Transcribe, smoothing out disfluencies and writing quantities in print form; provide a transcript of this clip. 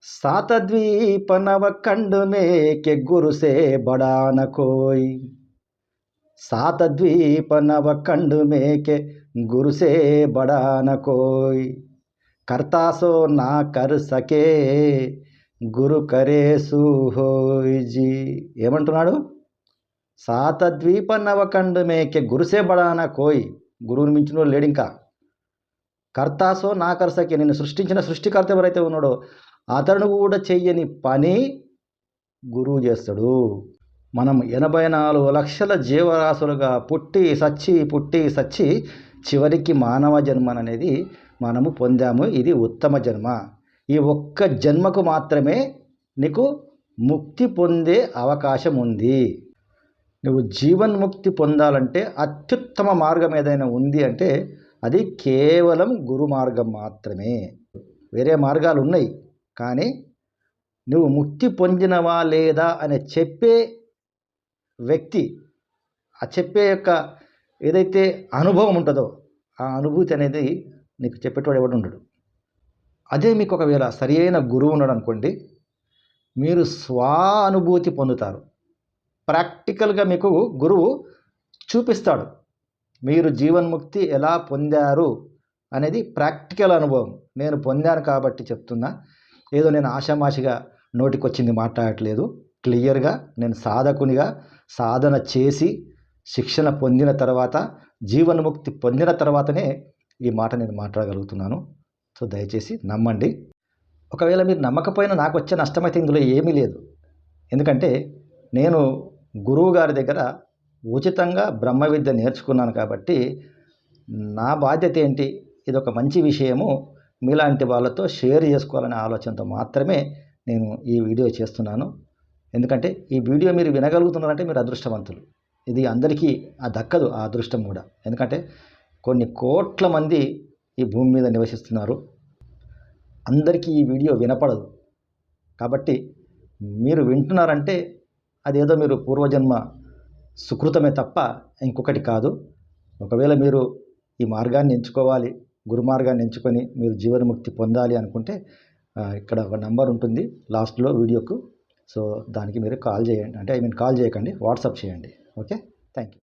सातद्वीप नवखंड में के गुरु से बड़ा न कोई। सातद्वीप नवखंड में के गुरु से बड़ा न कोई। करता सो ना कर सके గురు కరే సుహోయ్ జీ ఏమంటున్నాడు? సాతద్వీప నవకండు మేకే గురుసే బడాన కోయ్. గురువుని మించిన లేడు ఇంకా. కర్తాసో నా కర్సకి, నిన్ను సృష్టించిన సృష్టికర్త ఎవరైతే ఉన్నాడో అతను కూడా చెయ్యని పని గురువు చేస్తాడు. మనం 84 లక్షల జీవరాశులుగా పుట్టి సచ్చి చివరికి మానవ జన్మననేది మనము పొందాము. ఇది ఉత్తమ జన్మ. ఈ ఒక్క జన్మకు మాత్రమే నీకు ముక్తి పొందే అవకాశం ఉంది. నువ్వు జీవన్ముక్తి పొందాలంటే అత్యుత్తమ మార్గం ఏదైనా ఉంది అంటే అది కేవలం గురు మార్గం మాత్రమే. వేరే మార్గాలు ఉన్నాయి, కానీ నువ్వు ముక్తి పొందినవా లేదా అని చెప్పే వ్యక్తి, ఆ చెప్పే యొక్క ఏదైతే అనుభవం ఉంటుందో ఆ అనుభూతి అనేది నీకు చెప్పేటోడు ఎవడు ఉండడు. అదే మీకు ఒకవేళ సరి అయిన గురువు ఉన్నాడు అనుకోండి, మీరు స్వానుభూతి పొందుతారు. ప్రాక్టికల్గా మీకు గురువు చూపిస్తాడు. మీరు జీవన్ముక్తి ఎలా పొందారు అనేది ప్రాక్టికల్ అనుభవం. నేను పొందాను కాబట్టి చెప్తున్నా. ఏదో నేను ఆషామాషిగా నోటికొచ్చింది మాట్లాడట్లేదు. క్లియర్గా నేను సాధకునిగా సాధన చేసి శిక్షణ పొందిన తర్వాత, జీవన్ముక్తి పొందిన తర్వాతనే ఈ మాట నేను మాట్లాడగలుగుతున్నాను. సో దయచేసి నమ్మండి. ఒకవేళ మీరు నమ్మకపోయినా నాకు వచ్చే నష్టమైతే ఇందులో ఏమీ లేదు. ఎందుకంటే నేను గురువు గారి దగ్గర ఉచితంగా బ్రహ్మ విద్య నేర్చుకున్నాను కాబట్టి నా బాధ్యత ఏంటి, ఇది ఒక మంచి విషయము మీలాంటి వాళ్ళతో షేర్ చేసుకోవాలనే ఆలోచనతో మాత్రమే నేను ఈ వీడియో చేస్తున్నాను. ఎందుకంటే ఈ వీడియో మీరు వినగలుగుతున్నారంటే మీరు అదృష్టవంతులు. ఇది అందరికీ దక్కదు ఆ అదృష్టం కూడా. ఎందుకంటే కొన్ని కోట్ల మంది ఈ భూమి మీద నివసిస్తున్నారు. అందరికీ ఈ వీడియో వినపడదు. కాబట్టి మీరు వింటున్నారంటే అదేదో మీరు పూర్వజన్మ సుకృతమే తప్ప ఇంకొకటి కాదు. ఒకవేళ మీరు ఈ మార్గాన్ని ఎంచుకోవాలి, గురు మార్గాన్ని ఎంచుకొని మీరు జీవన్ముక్తి పొందాలి అనుకుంటే ఇక్కడ ఒక నంబర్ ఉంటుంది లాస్ట్లో వీడియోకు. సో దానికి మీరు కాల్ చేయండి. కాల్ చేయకండి, వాట్సాప్ చేయండి. Okay, thank you.